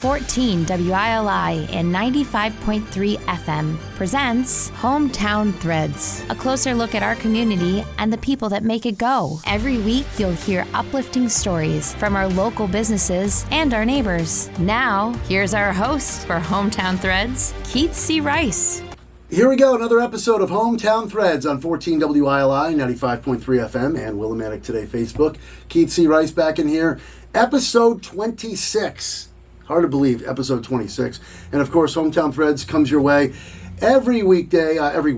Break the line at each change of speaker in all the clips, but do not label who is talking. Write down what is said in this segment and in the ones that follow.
14 WILI and 95.3 FM presents Hometown Threads, a closer look at our community and the people that make it go. Every week, you'll hear uplifting stories from our local businesses and our neighbors. Now, here's our host for Hometown Threads, Keith C. Rice.
Here we go, another episode of Hometown Threads on 14 WILI, 95.3 FM, and Willimantic Today Facebook. Keith C. Rice back in here. Episode 26. Hard to believe, episode 26. And of course, Hometown Threads comes your way every weekday, every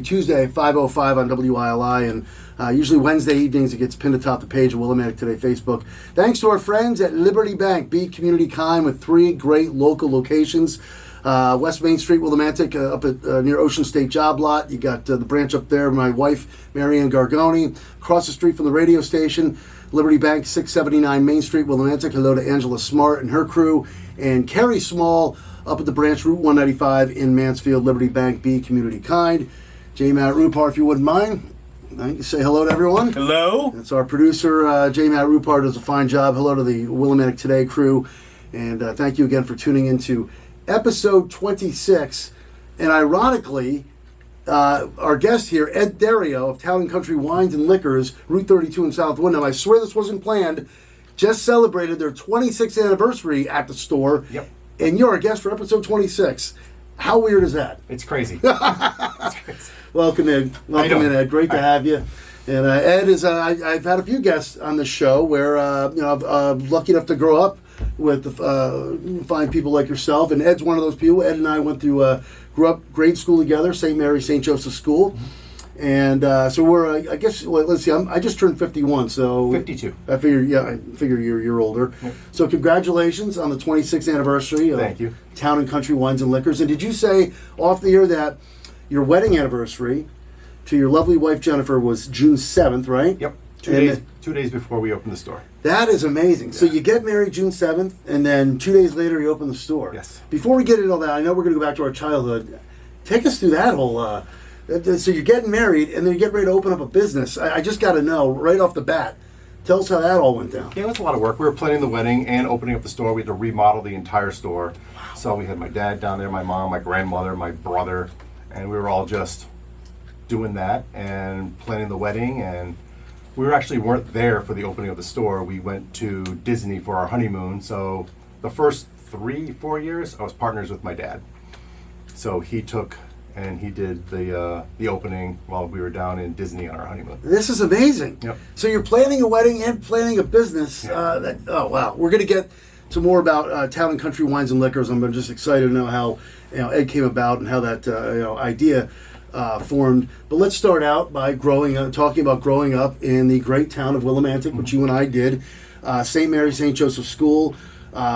Tuesday at 5:05 on WILI, and usually Wednesday evenings it gets pinned atop the page of Willimantic Today Facebook. Thanks to our friends at Liberty Bank, be community kind with 3 great local locations. West Main Street, Willimantic, up at near Ocean State Job Lot. You got the branch up there, my wife, Marianne Gargoni. Across the street from the radio station, Liberty Bank, 679 Main Street, Willimantic. Hello to Angela Smart and her crew. And Carrie Small up at the branch, Route 195 in Mansfield. Liberty Bank, be community kind. J. Matt Rupar, if you wouldn't mind. Thank you. Say hello to everyone.
Hello.
That's our producer, J. Matt Rupar, does a fine job. Hello to the Willimantic Today crew. And thank you again for tuning into episode 26. And ironically, our guest here, Ed Dario of Town and Country Wines and Liquors, Route 32 in South Windham. I swear this wasn't planned. Just celebrated their 26th anniversary at the store.
Yep.
And you're a guest for episode 26. How weird is that?
It's crazy. It's crazy.
Welcome in. Welcome in, Ed. Great to have you. And Ed is, I've had a few guests on the show where, I'm lucky enough to grow up with fine people like yourself. And Ed's one of those people. Ed and I grew up grade school together, St. Mary, St. Joseph School. And so we're, let's see, I just turned 51, so...
52.
I figure you're older.
Yep.
So congratulations on the 26th anniversary of
Thank you.
Town and Country Wines and Liquors. And did you say off the air that your wedding anniversary to your lovely wife Jennifer was June 7th, right?
Yep. 2 days before we opened the store.
That is amazing. Yeah. So you get married June 7th, and then 2 days later you open the store.
Yes.
Before we get into all that, I know we're going to go back to our childhood. Take us through that whole... so you're getting married, and then you get ready to open up a business. I just got to know, right off the bat, tell us how that all went down.
Yeah, it was a lot of work. We were planning the wedding and opening up the store. We had to remodel the entire store. Wow. So we had my dad down there, my mom, my grandmother, my brother, and we were all just doing that and planning the wedding. And we weren't there for the opening of the store. We went to Disney for our honeymoon. So the first 3-4 years, I was partners with my dad. So he took and he did the opening while we were down in Disney on our honeymoon.
This is amazing.
Yep.
So you're planning a wedding and planning a business.
Yeah.
Oh, wow. We're going to get to more about Town and Country Wines and Liquors. I'm just excited to know how Ed came about and how that idea formed. But let's start out by talking about growing up in the great town of Willimantic, which you and I did. St. Mary, St. Joseph School.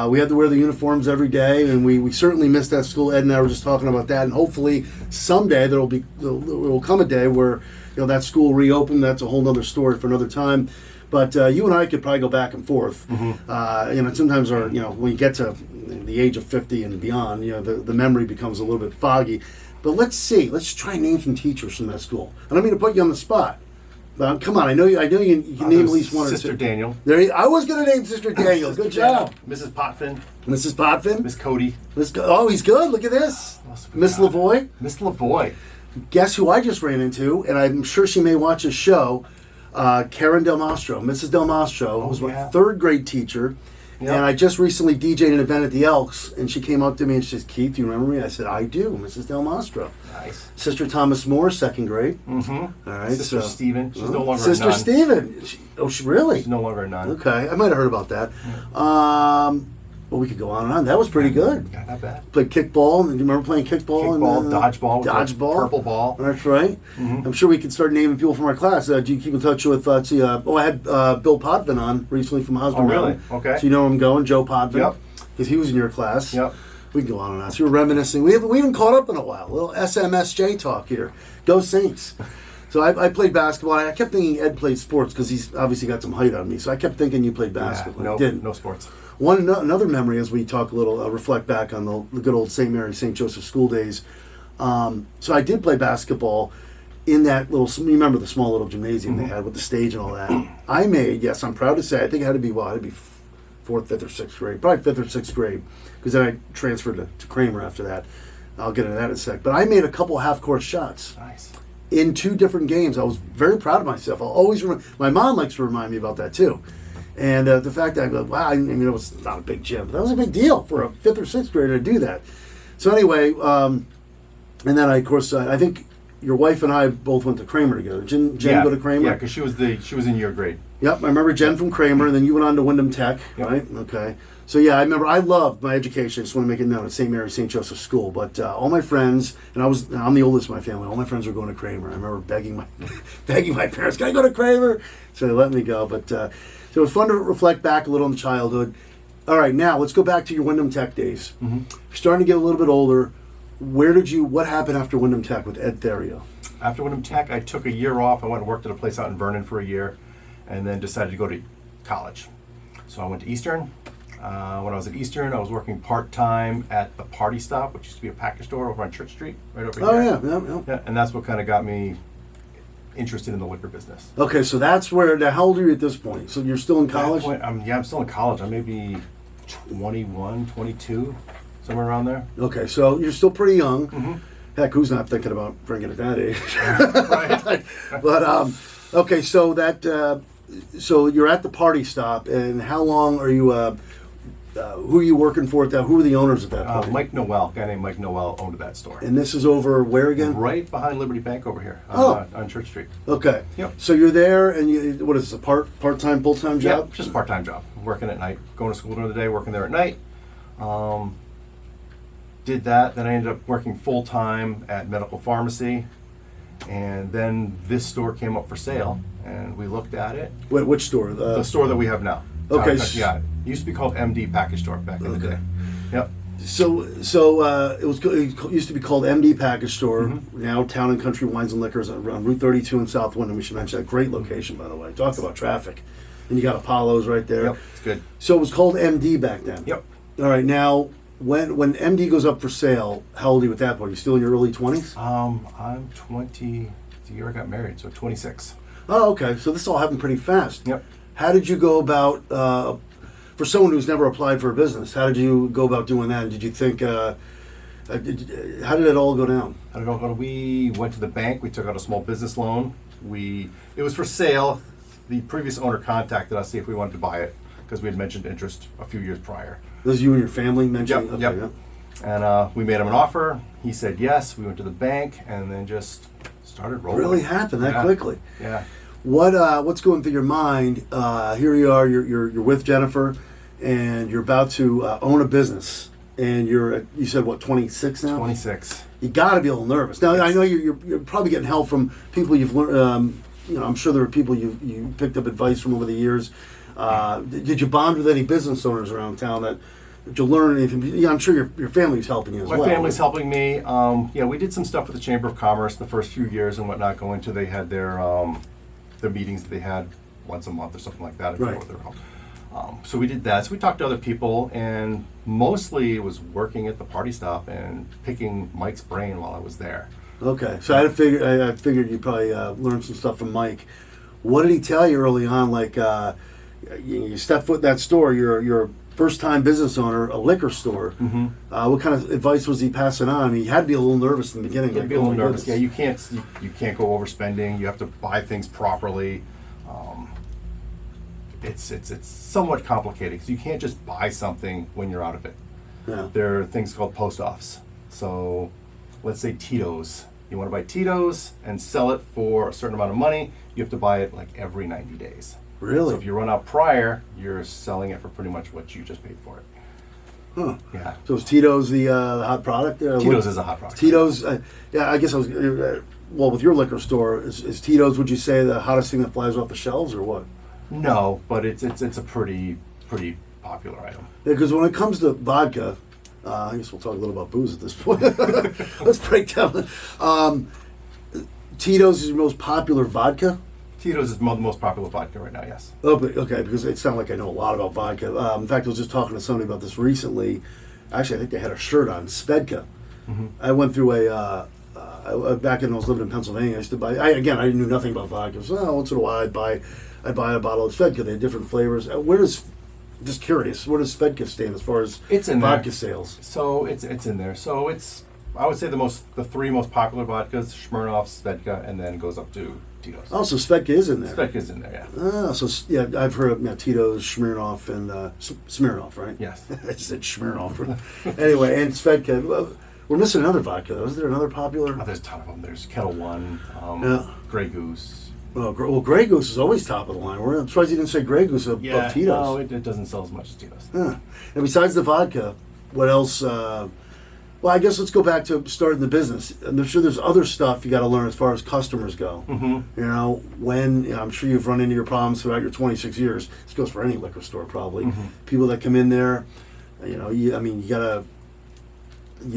We had to wear the uniforms every day, and we certainly missed that school. Ed and I were just talking about that, and hopefully someday there will come a day where that school will reopen. That's a whole other story for another time. But you and I could probably go back and forth. Mm-hmm. Sometimes when you get to the age of 50 and beyond, the memory becomes a little bit foggy. But let's see. Let's try and name some teachers from that school. I don't mean to put you on the spot. But come on, I know you can name at least one or two.
Sister Daniel.
I was going to name Sister Daniel. Good job.
Mrs. Potvin.
Mrs. Potvin.
Miss Cody.
Oh, he's good. Look at this. Miss Lavoie.
Miss Lavoie.
Guess who I just ran into, and I'm sure she may watch this show, Karen Del Mastro. Mrs. Del Mastro was my third grade teacher. Yep. And I just recently DJ'd an event at the Elks, and she came up to me and she said, "Keith, do you remember me?" I said, "I do, Mrs. Del Mastro."
Nice. Sister
Thomas Moore, second grade.
Mm-hmm.
All right.
Sister Stephen. She's no longer
Sister
a nun.
Stephen. She really?
She's no longer a nun.
Okay. I might have heard about that. Yeah. Well, we could go on and on. That was pretty good.
Yeah, not bad.
Played kickball. Do you remember playing kickball?
Dodgeball.
Dodgeball.
Purple ball.
That's right. Mm-hmm. I'm sure we could start naming people from our class. Do you keep in touch with, I had Bill Potvin on recently from Hosmer.
Oh, really? Okay.
So you know where I'm going, Joe Potvin?
Yep.
Because he was in your class.
Yep.
We can go on and on. So we're reminiscing. We haven't caught up in a while. A little SMSJ talk here. Go Saints. So I played basketball. I kept thinking Ed played sports because he's obviously got some height on me. So I kept thinking you played basketball.
Yeah,
Didn't.
No sports.
Another memory as we talk a little, reflect back on the good old St. Mary, St. Joseph school days. So I did play basketball in that little, you remember the small little gymnasium they had with the stage and all that. I made, yes, I'm proud to say, I think it had to be 4th, 5th, or 6th grade. Probably 5th or 6th grade, because then I transferred to Kramer after that. I'll get into that in a sec. But I made a couple half-court shots
Nice.
in 2 different games. I was very proud of myself. I'll always remember. My mom likes to remind me about that too. And the fact that I go, wow, I mean, it was not a big gym, but that was a big deal for a 5th or 6th grader to do that. So anyway, and then of course, I think your wife and I both went to Kramer together. Jen go to Kramer?
Yeah, because she was in your grade.
Yep, I remember Jen from Kramer, and then you went on to Wyndham Tech,
Yep.
right? Okay. So yeah, I remember I loved my education. I just want to make it known at St. Mary St. Joseph School. But all my friends, and I'm the oldest in my family, all my friends were going to Kramer. I remember begging my parents, can I go to Kramer? So they let me go. But so it was fun to reflect back a little on the childhood. All right, now let's go back to your Wyndham Tech days.
Mm-hmm.
You're starting to get a little bit older. What happened after Wyndham Tech with Ed Therio?
After Wyndham Tech, I took a year off. I went and worked at a place out in Vernon for a year, and then decided to go to college. So I went to Eastern. When I was at Eastern, I was working part-time at the Party Stop, which used to be a package store over on Church Street, right over
Oh
here.
yeah.
Yeah, and that's what kind of got me interested in the liquor business.
Okay, so that's where. Now, how old are you at this point? So you're still in
At that
college?
point, I'm still in college. I'm maybe 21, 22, somewhere around there.
Okay, so you're still pretty young.
Mm-hmm.
Heck, who's not thinking about bringing at that age?
Right.
But okay, so you're at the Party Stop, and how long are you? Who are you working for at that? Who are the owners at that point?
Mike Noel, a guy named Mike Noel, owned that store.
And this is over where again?
Right behind Liberty Bank over here on Church Street.
Okay.
Yep.
So you're there, and what is this, a part-time, full-time job?
Yeah, just part-time job. Working at night, going to school during the day, working there at night. Did that, then I ended up working full-time at Medical Pharmacy, and then this store came up for sale, and we looked at it.
Wait, which store?
The store that we have now.
Okay.
Yeah, it used to be called MD Package Store back in the day. Yep.
So it used to be called MD Package Store.
Mm-hmm.
Now Town and Country Wines and Liquors on Route 32 in South Wyndham. We should mention that. Great location, by the way. Talk about traffic. And you got Apollo's right there.
Yep, it's good.
So it was called MD back then.
Yep.
All right. Now, when MD goes up for sale, how old are you at that point? Are you still in your early 20s?
I'm 20, the year I got married, so 26.
Oh, okay. So this all happened pretty fast.
Yep.
How did you go about, for someone who's never applied for a business, how did you go about doing that? Did you think, how did it all go down?
I don't know. We went to the bank. We took out a small business loan. It was for sale. The previous owner contacted us to see if we wanted to buy it because we had mentioned interest a few years prior.
Those you and your family mentioned?
Yep,
Okay,
yep. And we made him an offer. He said yes. We went to the bank and then just started rolling.
Really happened that
Yeah.
quickly.
Yeah.
What's going through your mind? Here you are. You're with Jennifer, and you're about to own a business. And you said what, 26 now?
26.
You got to be a little nervous. Now I know you're probably getting help from people you've learned. I'm sure there are people you picked up advice from over the years. Did you bond with any business owners around town that did you learn anything? Yeah, I'm sure your family's helping you as
My
well.
family's helping me. We did some stuff with the Chamber of Commerce the first few years and whatnot. They had their meetings that they had once a month or something like that.
Right.
So we did that. So we talked to other people, and mostly it was working at the Party Stop and picking Mike's brain while I was there.
Okay, so I figured you probably learned some stuff from Mike. What did he tell you early on? Like, you step foot in that store, you're a first-time business owner, a liquor store.
Mm-hmm.
What kind of advice was he passing on? I mean, you had to be a little nervous in the beginning.
You'd be a little nervous. Yeah, you can't go overspending. You have to buy things properly. It's somewhat complicated because you can't just buy something when you're out of it.
Yeah.
There are things called post-offs. So let's say Tito's. You want to buy Tito's and sell it for a certain amount of money, you have to buy it like every 90 days.
Really?
So if you run out prior, you're selling it for pretty much what you just paid for it.
Huh.
Yeah.
So is Tito's the hot product?
Tito's is a hot product.
Tito's, yeah, I guess I was, well, with your liquor store, is Tito's, would you say, the hottest thing that flies off the shelves or what?
No, but it's a pretty popular item.
Yeah, because when it comes to vodka, I guess we'll talk a little about booze at this point. Let's break down. Tito's is your most popular vodka?
Tito's is the most popular vodka right now, yes.
Oh, but, okay, because it sounds like I know a lot about vodka. In fact, I was just talking to somebody about this recently. Actually, I think they had a shirt on, Svedka.
Mm-hmm.
I went through back when I was living in Pennsylvania, I used to buy, I knew nothing about vodka. So once in a while I'd buy a bottle of Svedka. They had different flavors. Where does just curious. Where does Svedka stand as far as
It's in
vodka
there.
sales?
So it's in there. So it's, I would say the three most popular vodkas: Smirnoff, Svedka, and then it goes up to Tito's.
Oh, so Svedka is in there.
Svedka's in there, yeah.
Ah, so yeah, I've heard of Tito's, Smirnoff, and Smirnoff, right?
Yes.
I just said Smirnoff. Anyway, and Svedka. Well, we're missing another vodka. Is there another popular?
Oh, there's a ton of them. There's Kettle One,
Yeah.
Grey Goose.
Well, Grey Goose is always top of the line. I'm surprised you didn't say Grey Goose above Tito's.
No, it doesn't sell as much as Tito's.
Yeah. And besides the vodka, what else? Well, I guess let's go back to starting the business. I'm sure there's other stuff you got to learn as far as customers go.
Mm-hmm.
You know, I'm sure you've run into your problems throughout your 26 years. This goes for any liquor store, probably.
Mm-hmm.
People that come in there, you know, you gotta.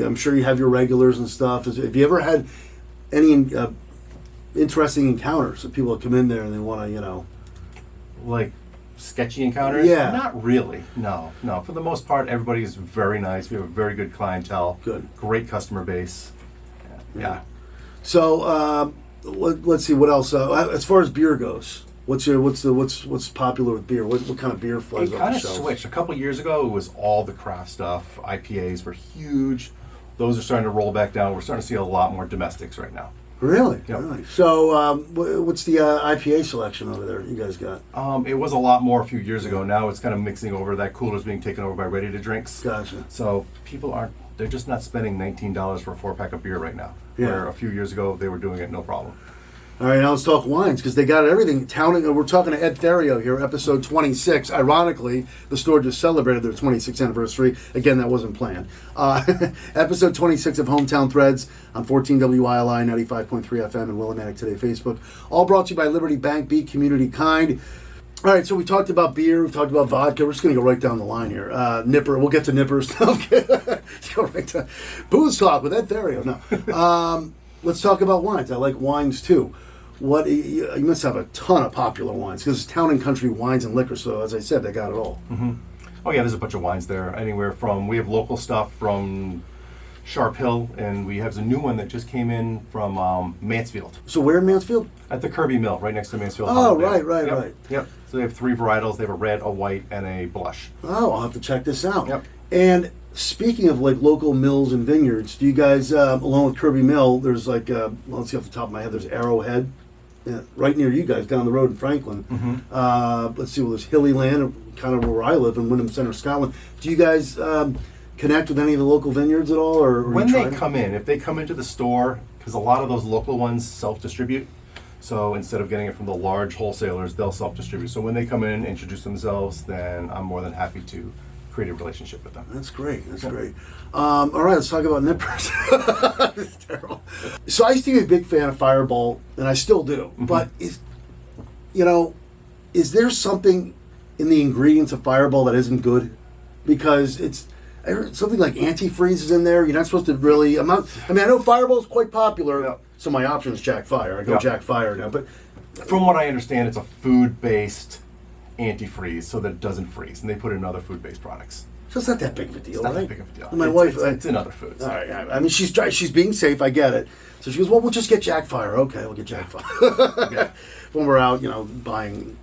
I'm sure you have your regulars and stuff. Have you ever had any interesting encounters of people that come in there and they want to, you know?
Like sketchy encounters?
Yeah.
Not really. No. For the most part, everybody is very nice. We have a very good clientele.
Good.
Great customer base. Yeah.
So let's see what else. As far as beer goes, what's popular with beer? What kind of beer flies
It
off
kind
the
of
shelves?
switched. A couple years ago, it was all the craft stuff. IPAs were huge. Those are starting to roll back down. We're starting to see a lot more domestics right now.
Really?
Yep.
Really? So what's the IPA selection over there you guys got?
It was a lot more a few years ago. Now it's kind of mixing over. That cooler's being taken over by ready to drinks.
Gotcha.
So people they're just not spending $19 for a 4-pack of beer right now.
Yeah.
Where a few years ago they were doing it no problem.
All right, now let's talk wines because they got everything. We're talking to Ed Therio here, episode 26. Ironically, the store just celebrated their 26th anniversary. Again, that wasn't planned. Episode 26 of Hometown Threads on 14 WILI 95.3 FM and Willimantic Today Facebook. All brought to you by Liberty Bank. Be community kind. All right, so we talked about beer, we talked about vodka. We're just going to go right down the line here. Nipper, we'll get to nippers. Let's go right down. Booze talk with Ed Therio. No. Let's talk about wines. I like wines too. You must have a ton of popular wines because it's Town and Country Wines and Liquor. So as I said, they got it all.
Mm-hmm. Oh yeah, there's a bunch of wines there. Anywhere from, we have local stuff from Sharp Hill, and we have a new one that just came in from Mansfield.
So where in Mansfield?
At the Kirby Mill, right next to Mansfield.
Oh,
Holiday.
right.
Yep. So they have 3 varietals. They have a red, a white, and a blush.
Oh, I'll have to check this out.
Yep.
And speaking of like local mills and vineyards, do you guys, along with Kirby Mill, there's like, let's see off the top of my head, there's Arrowhead, right near you guys, down the road in Franklin.
Mm-hmm.
Let's see, well, there's Hillyland, kind of where I live in Wyndham Center, Scotland. Do you guys connect with any of the local vineyards at all? Or
When they come in, if they come into the store, because a lot of those local ones self-distribute, so instead of getting it from the large wholesalers, they'll self-distribute. So when they come in, introduce themselves, then I'm more than happy to create a relationship with them.
That's great. That's great. All right, let's talk about nippers. It's terrible. So I used to be a big fan of Fireball, and I still do.
Mm-hmm.
But is there something in the ingredients of Fireball that isn't good? Because I heard something like antifreeze is in there. You're not supposed to really. I know Fireball is quite popular.
Yeah.
So my option is Jack Fire. I go
Yeah.
Jack Fire now. But
From what I understand, it's a food-based antifreeze so that it doesn't freeze, and they put it in other food-based products.
so it's not that big of a deal,
It's not
right?
that big of a deal.
My wife.
It's in other foods.
All right, I mean, she's being safe. I get it. So she goes, well, we'll just get Jack Fire. Okay, we'll get Jack Fire.
Yeah.
When we're out, buying,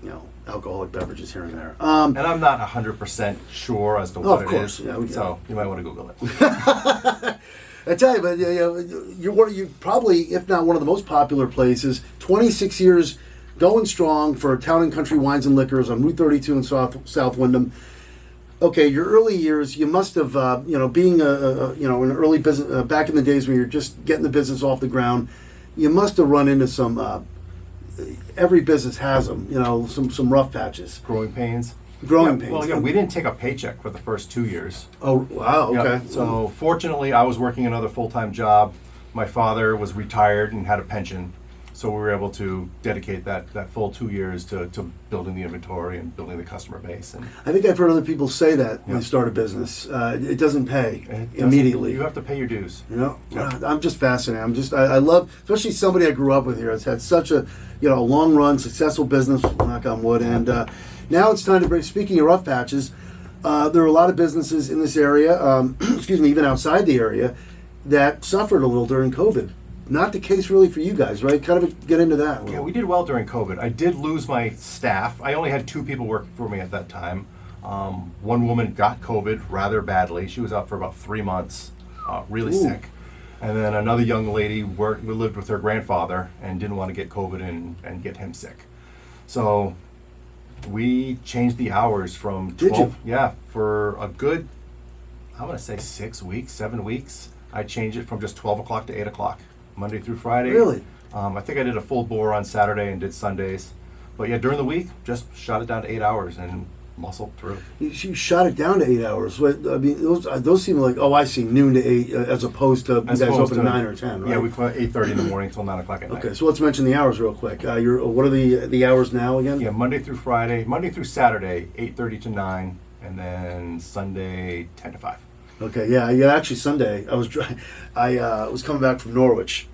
alcoholic beverages here and there.
And I'm not 100% sure as to what
of course.
it is.
Yeah, we get
so you might want to Google it.
I tell you, but you're probably, if not one of the most popular places. 26 years going strong for Town and Country Wines and Liquors on Route 32 in South Wyndham. Okay, your early years, you must have, being an early business back in the days when you're just getting the business off the ground, you must have run into some. Every business has them, some rough patches.
Growing pains.
Growing pains.
Well, we didn't take a paycheck for the first 2 years.
Oh, wow, okay.
Yeah, so fortunately, I was working another full-time job. My father was retired and had a pension. So we were able to dedicate that full 2 years to building the inventory and building the customer base. And
I think I've heard other people say that when
Yeah.
they start a business. It doesn't pay
it doesn't-
immediately.
You have to pay your dues.
Yeah. I'm just fascinated. I love, especially somebody I grew up with here. It's had such a, long run, successful business, knock on wood. And now it's time to break. Speaking of rough patches, there are a lot of businesses in this area, even outside the area, that suffered a little during COVID. Not the case really for you guys, right? Kind of get into that.
Yeah, we did well during COVID. I did lose my staff. I only had 2 people working for me at that time. One woman got COVID rather badly. She was out for about 3 months, really sick. And then another young lady lived with her grandfather and didn't want to get COVID and get him sick. So we changed the hours from 12.
Did you?
Yeah, for a good, I'm going to say 6 weeks, 7 weeks. I changed it from just 12 o'clock to 8 o'clock, Monday through Friday.
Really?
I think I did a full bore on Saturday and did Sundays. But yeah, during the week, just shot it down to 8 hours and muscled through.
You shot it down to 8 hours. I mean, those seem like, oh, I see, noon to 8, as opposed to you guys open 9 or 10, right?
Yeah, we close 8:30 in the morning till 9 o'clock at night.
Okay, so let's mention the hours real quick. What are the hours now again?
Yeah, Monday through Saturday, 8:30 to 9, and then Sunday, 10 to 5.
Okay, yeah. Actually, Sunday I was coming back from Norwich,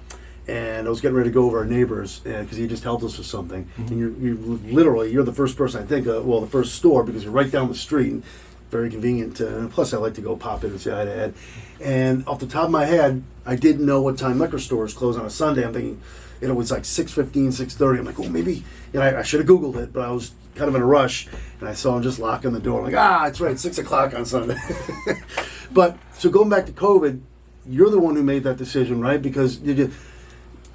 and I was getting ready to go over our neighbors because he just helped us with something. And you're the first person I think, the first store, because you're right down the street. And very convenient. Plus, I like to go pop in and say hi to Ed. And off the top of my head, I didn't know what time liquor stores close on a Sunday. I'm thinking, it was like 6:15, 6:30. I'm like, oh, maybe. I should have Googled it, but I was kind of in a rush, and I saw him just locking the door. I'm like, it's right, 6 o'clock on Sunday. But so going back to COVID, you're the one who made that decision, right? Because did you?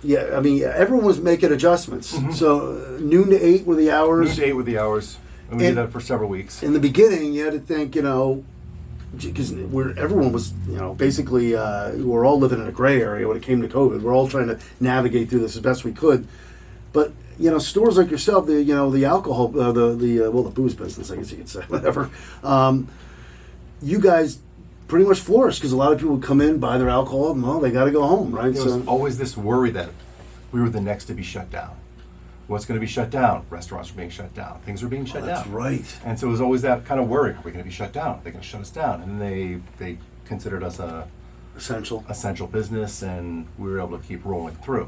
Yeah, I mean, everyone was making adjustments.
Mm-hmm.
So noon to 8 were the hours.
Noon to 8 were the hours, and we did that for several weeks.
In the beginning, you had to think, because everyone was, basically, we're all living in a gray area when it came to COVID. We're all trying to navigate through this as best we could. But stores like yourself, the alcohol, the booze business, I guess you could say, whatever. You guys pretty much flourished because a lot of people would come in, buy their alcohol, and they got to go home, right?
There was always this worry that we were the next to be shut down. What's going to be shut down? Restaurants are being shut down. Things are being shut down.
That's right.
And so it was always that kind of worry: are we going to be shut down? Are they going to shut us down? And they considered us a essential business, and we were able to keep rolling through.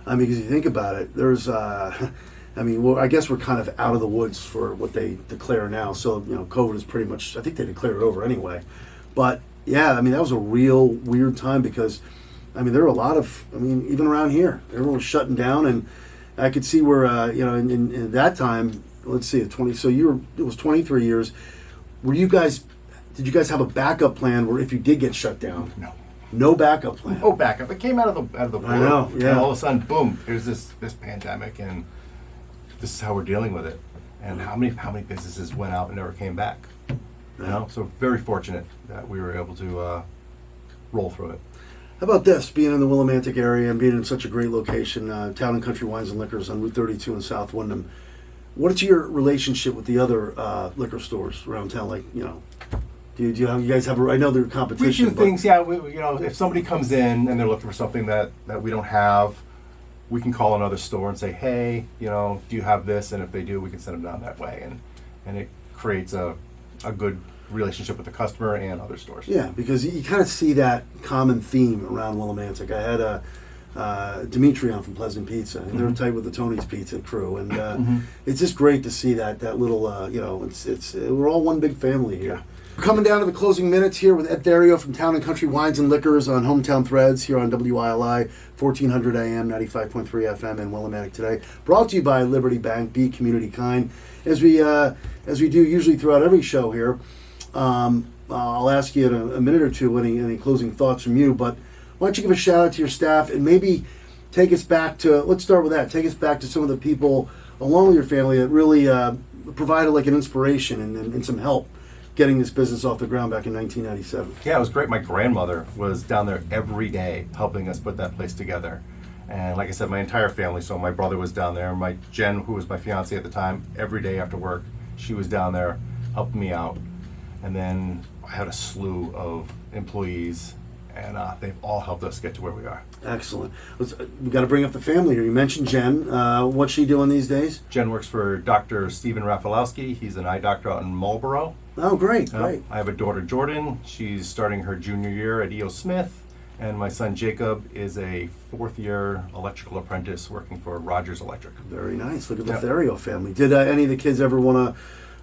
I mean, because you think about it, there's, I guess we're kind of out of the woods for what they declare now. So, COVID is pretty much, I think they declared it over anyway. But, yeah, that was a real weird time because, there were a lot of, even around here, everyone was shutting down. And I could see where, in that time, let's see, it was 23 years. Did you guys have a backup plan where if you did get shut down? No backup plan.
No backup. It came out of the blue.
I know. Yeah.
And all of a sudden, boom! Here's this pandemic, and this is how we're dealing with it. And how many businesses went out and never came back? So very fortunate that we were able to roll through it.
How about this? Being in the Willimantic area and being in such a great location, Town and Country Wines and Liquors on Route 32 in South Windham. What's your relationship with the other liquor stores around town? Do you guys have? I know they're competition.
We do things, yeah. If somebody comes in and they're looking for something that we don't have, we can call another store and say, hey, do you have this? And if they do, we can send them down that way, and it creates a good relationship with the customer and other stores.
Yeah, because you kind of see that common theme around Willimantic. I had Dimitri on from Pleasant Pizza, and they're tight with the Tony's Pizza crew, and it's just great to see that little. We're all one big family here.
Yeah.
We're coming down to the closing minutes here with Ed Therio from Town and Country Wines and Liquors on Hometown Threads here on WILI 1400 AM 95.3 FM in Willimantic today. Brought to you by Liberty Bank. Be community kind. As we do usually throughout every show here, I'll ask you in a minute or two any closing thoughts from you. But why don't you give a shout out to your staff and maybe take us back to, let's start with that. Take us back to some of the people along with your family that really provided like an inspiration and some help getting this business off the ground back in 1997.
Yeah, it was great. My grandmother was down there every day helping us put that place together. And like I said, my entire family, so my brother was down there, my Jen, who was my fiance at the time, every day after work, she was down there helping me out. And then I had a slew of employees, and they've all helped us get to where we are.
Excellent. We got to bring up the family here. You mentioned Jen. What's she doing these days?
Jen works for Dr. Stephen Rafalowski. He's an eye doctor out in Marlboro.
Oh, great, great.
I have a daughter, Jordan. She's starting her junior year at E.O. Smith. And my son, Jacob, is a fourth-year electrical apprentice working for Rogers Electric.
Very nice. Look at the Therio family. Did any of the kids ever want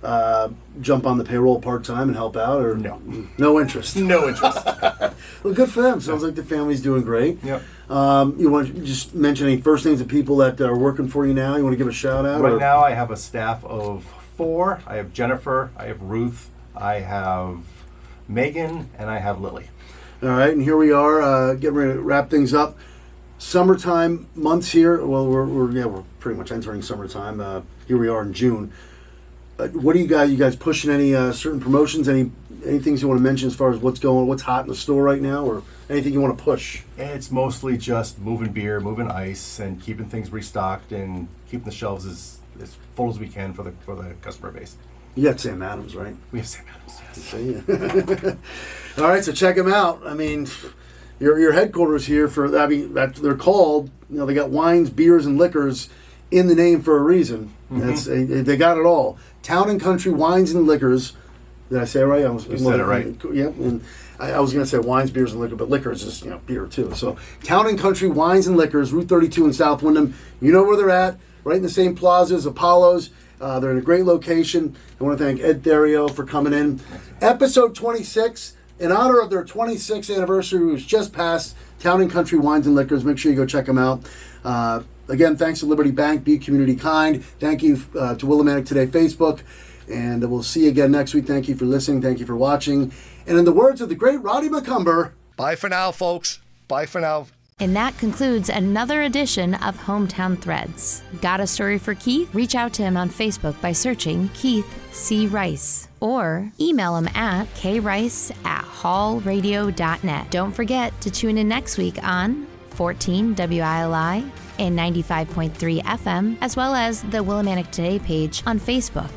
to jump on the payroll part-time and help out? Or
No.
No interest?
No interest.
Well, good for them. Sounds like the family's doing great.
Yep.
You want to just mention any first names of people that are working for you now? You want to give a shout-out?
Right now, I have a staff of 4. I have Jennifer, I have Ruth, I have Megan, and I have Lily.
All right, and here we are getting ready to wrap things up. Summertime months here. Well, we're pretty much entering summertime. Here we are in June. What do you guys pushing any certain promotions? Any things you want to mention as far as what's hot in the store right now, or anything you want to push?
It's mostly just moving beer, moving ice, and keeping things restocked and keeping the shelves as full as we can for the customer base.
You got Sam Adams, right?
We have Sam Adams, yes.
See? All right, so check them out. I mean, your headquarters here they're called. They got wines, beers, and liquors in the name for a reason. Mm-hmm. They got it all. Town and Country Wines and Liquors. Did I say it right?
You said it right.
Yep. And I was going to say wines, beers, and liquor, but liquors is beer too. So Town and Country Wines and Liquors, Route 32 in South Windham. You know where they're at. Right in the same plaza as Apollo's. They're in a great location. I want to thank Ed Therio for coming in. Episode 26, in honor of their 26th anniversary, which just passed, Town and Country Wines and Liquors. Make sure you go check them out. Again, thanks to Liberty Bank. Be community kind. Thank you to Willimantic Today Facebook. And we'll see you again next week. Thank you for listening. Thank you for watching. And in the words of the great Roddy McCumber,
bye for now, folks. Bye for now.
And that concludes another edition of Hometown Threads. Got a story for Keith? Reach out to him on Facebook by searching Keith C. Rice. Or email him at krice@hallradio.net. Don't forget to tune in next week on 14 WILI and 95.3 FM, as well as the Willimantic Today page on Facebook.